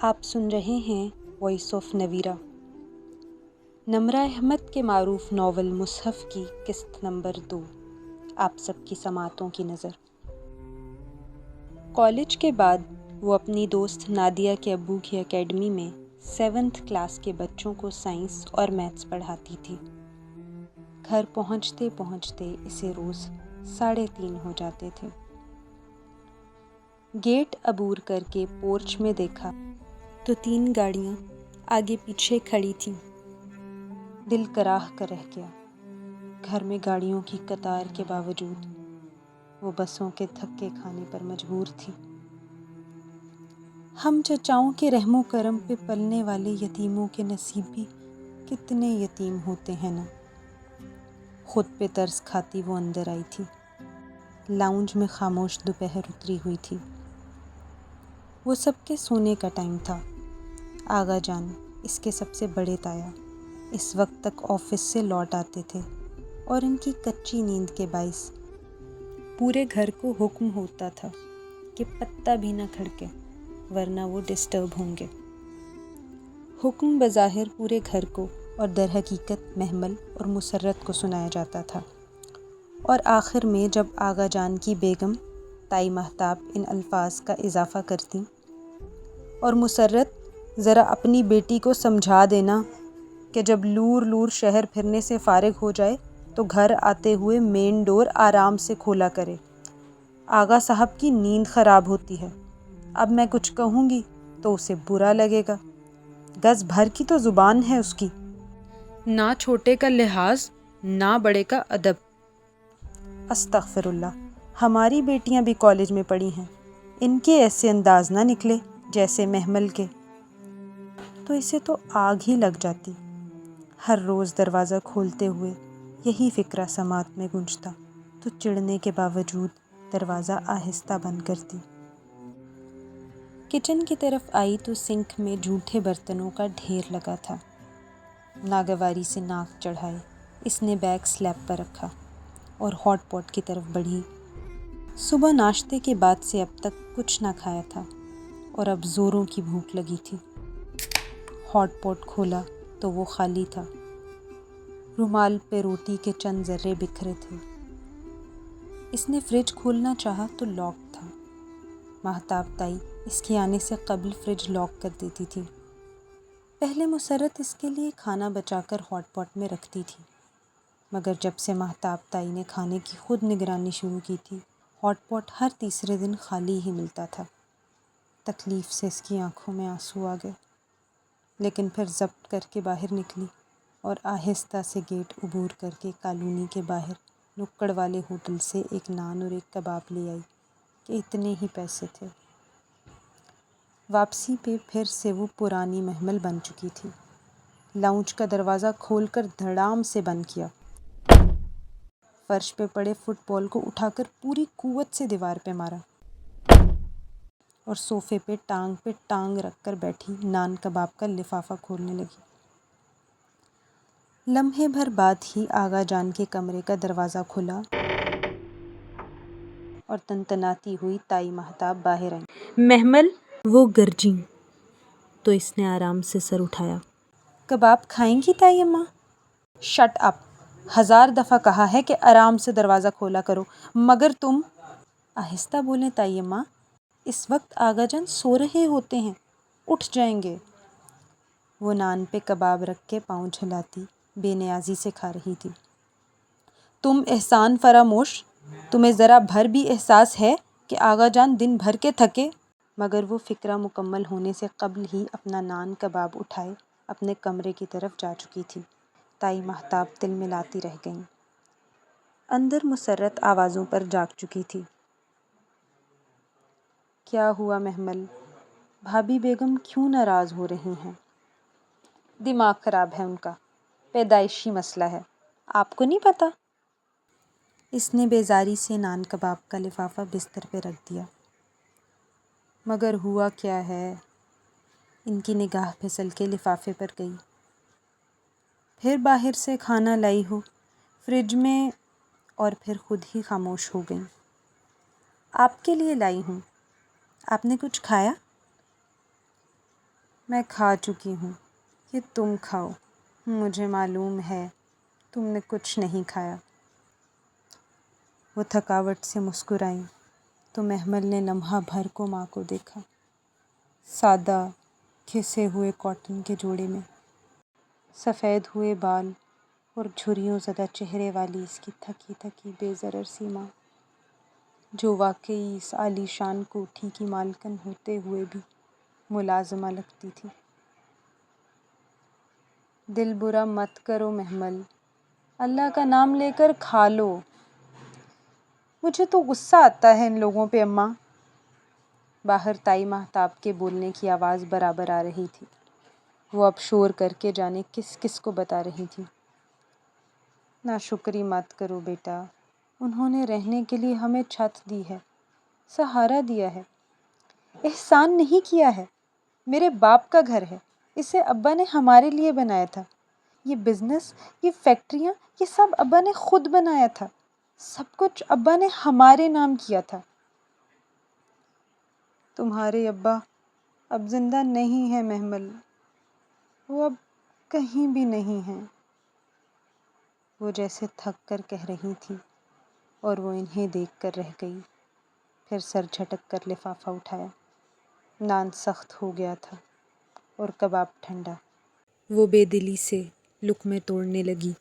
آپ سن رہے ہیں وائس آف نویرہ، نمرہ احمد کے معروف ناول مصحف کی قسط نمبر 2، آپ سب کی سماعتوں کی نظر۔ کالج کے بعد وہ اپنی دوست نادیہ کے ابو کی اکیڈمی میں 7th کلاس کے بچوں کو سائنس اور میتھس پڑھاتی تھی۔ گھر پہنچتے پہنچتے اسے روز 3:30 ہو جاتے تھے۔ گیٹ عبور کر کے پورچ میں دیکھا تو 3 گاڑیاں آگے پیچھے کھڑی تھیں۔ دل کراہ کر رہ گیا۔ گھر میں گاڑیوں کی قطار کے باوجود وہ بسوں کے دھکے کھانے پر مجبور تھی۔ ہم چچاؤں کے رحم و کرم پہ پلنے والے یتیموں کے نصیب بھی کتنے یتیم ہوتے ہیں نا۔ خود پہ ترس کھاتی وہ اندر آئی تھی۔ لاؤنج میں خاموش دوپہر اتری ہوئی تھی۔ وہ سب کے سونے کا ٹائم تھا۔ آغا جان، اس کے سب سے بڑے تایا، اس وقت تک آفس سے لوٹ آتے تھے اور ان کی کچی نیند کے باعث پورے گھر کو حکم ہوتا تھا کہ پتا بھی نہ کھڑکے ورنہ وہ ڈسٹرب ہوں گے۔ حکم بظاہر پورے گھر کو اور در حقیقت محمل اور مسرت کو سنایا جاتا تھا، اور آخر میں جب آغا جان کی بیگم تائی مہتاب ان الفاظ کا اضافہ کرتی: اور مسرت، ذرا اپنی بیٹی کو سمجھا دینا کہ جب لور شہر پھرنے سے فارغ ہو جائے تو گھر آتے ہوئے مین ڈور آرام سے کھولا کرے، آغا صاحب کی نیند خراب ہوتی ہے۔ اب میں کچھ کہوں گی تو اسے برا لگے گا، گز بھر کی تو زبان ہے اس کی، نہ چھوٹے کا لحاظ نہ بڑے کا ادب۔ استغفر اللہ، ہماری بیٹیاں بھی کالج میں پڑھی ہیں، ان کے ایسے انداز نہ نکلے جیسے محمل کے، تو اسے تو آگ ہی لگ جاتی۔ ہر روز دروازہ کھولتے ہوئے یہی فکرہ سماعت میں گونجتا تو چڑھنے کے باوجود دروازہ آہستہ بند کرتی۔ کچن کی طرف آئی تو سنک میں جھوٹے برتنوں کا ڈھیر لگا تھا۔ ناگواری سے ناک چڑھائے اس نے بیگ سلیب پر رکھا اور ہاٹ پاٹ کی طرف بڑھی۔ صبح ناشتے کے بعد سے اب تک کچھ نہ کھایا تھا اور اب زوروں کی بھوک لگی تھی۔ ہاٹ پاٹ کھولا تو وہ خالی تھا۔ رومال پہ روٹی کے چند ذرے بکھرے تھے۔ اس نے فریج کھولنا چاہا تو لاک تھا۔ مہتاب تائی اس کے آنے سے قبل فریج لاک کر دیتی تھی۔ پہلے مسرت اس کے لیے کھانا بچا کر ہاٹ پاٹ میں رکھتی تھی، مگر جب سے مہتاب تائی نے کھانے کی خود نگرانی شروع کی تھی، ہاٹ پاٹ ہر تیسرے دن خالی ہی ملتا تھا۔ تکلیف سے اس کی آنکھوں میں آنسو آ گئے، لیکن پھر ضبط کر کے باہر نکلی اور آہستہ سے گیٹ عبور کر کے کالونی کے باہر نکڑ والے ہوٹل سے ایک نان اور ایک کباب لے آئی کہ اتنے ہی پیسے تھے۔ واپسی پہ پھر سے وہ پرانی محمل بن چکی تھی۔ لاؤنج کا دروازہ کھول کر دھڑام سے بند کیا۔ فرش پہ پڑے فٹ بال کو اٹھا کر پوری قوت سے دیوار پہ مارا اور صوفے پہ ٹانگ رکھ کر بیٹھی نان کباب کا لفافہ کھولنے لگی۔ لمحے بھر بعد ہی آغا جان کے کمرے کا دروازہ کھلا اور تنتناتی ہوئی تائی مہتاب باہر آئیں۔ محمل، وہ گرجیں تو اس نے آرام سے سر اٹھایا۔ کباب کھائیں گی تائی اماں؟ شٹ اپ، 1000 دفعہ کہا ہے کہ آرام سے دروازہ کھولا کرو، مگر تم… آہستہ بولیں تائی اماں، اس وقت آغا جان سو رہے ہوتے ہیں، اٹھ جائیں گے۔ وہ نان پہ کباب رکھ کے پاؤں جھلاتی بے نیازی سے کھا رہی تھی۔ تم احسان فراموش، تمہیں ذرا بھر بھی احساس ہے کہ آغا جان دن بھر کے تھکے… مگر وہ فکرہ مکمل ہونے سے قبل ہی اپنا نان کباب اٹھائے اپنے کمرے کی طرف جا چکی تھی۔ تائی مہتاب تلملاتی رہ گئیں۔ اندر مسرت آوازوں پر جاگ چکی تھی۔ کیا ہوا محمل؟ بھابھی بیگم کیوں ناراض ہو رہی ہیں؟ دماغ خراب ہے ان کا، پیدائشی مسئلہ ہے، آپ کو نہیں پتہ؟ اس نے بیزاری سے نان کباب کا لفافہ بستر پہ رکھ دیا۔ مگر ہوا کیا ہے؟ ان کی نگاہ پھسل کے لفافے پر گئی۔ پھر باہر سے کھانا لائی ہو فریج میں، اور پھر خود ہی خاموش ہو گئیں۔ آپ کے لیے لائی ہوں، آپ نے کچھ کھایا؟ میں کھا چکی ہوں، یہ تم کھاؤ، مجھے معلوم ہے تم نے کچھ نہیں کھایا۔ وہ تھکاوٹ سے مسکرائیں تو محمل نے لمحہ بھر کو ماں کو دیکھا، سادہ گھسے ہوئے کاٹن کے جوڑے میں، سفید ہوئے بال اور جھریوں زدہ چہرے والی اس کی تھکی تھکی بے ضرر سی ماں، جو واقعی اس عالی شان کوٹھی کی مالکن ہوتے ہوئے بھی ملازمہ لگتی تھی۔ دل برا مت کرو محمل، اللہ کا نام لے کر کھا لو۔ مجھے تو غصہ آتا ہے ان لوگوں پہ اماں۔ باہر تائی ماہتاب کے بولنے کی آواز برابر آ رہی تھی۔ وہ اب شور کر کے جانے کس کس کو بتا رہی تھی۔ ناشکری مت کرو بیٹا، انہوں نے رہنے کے لیے ہمیں چھت دی ہے، سہارا دیا ہے، احسان نہیں کیا ہے۔ میرے باپ کا گھر ہے، اسے ابا نے ہمارے لیے بنایا تھا۔ یہ بزنس، یہ فیکٹریاں، یہ سب ابا نے خود بنایا تھا، سب کچھ ابا نے ہمارے نام کیا تھا۔ تمہارے ابا اب زندہ نہیں ہیں محمل، وہ اب کہیں بھی نہیں ہیں۔ وہ جیسے تھک کر کہہ رہی تھی اور وہ انہیں دیکھ کر رہ گئی، پھر سر جھٹک کر لفافہ اٹھایا۔ نان سخت ہو گیا تھا اور کباب ٹھنڈا۔ وہ بے دلی سے لقمے توڑنے لگی۔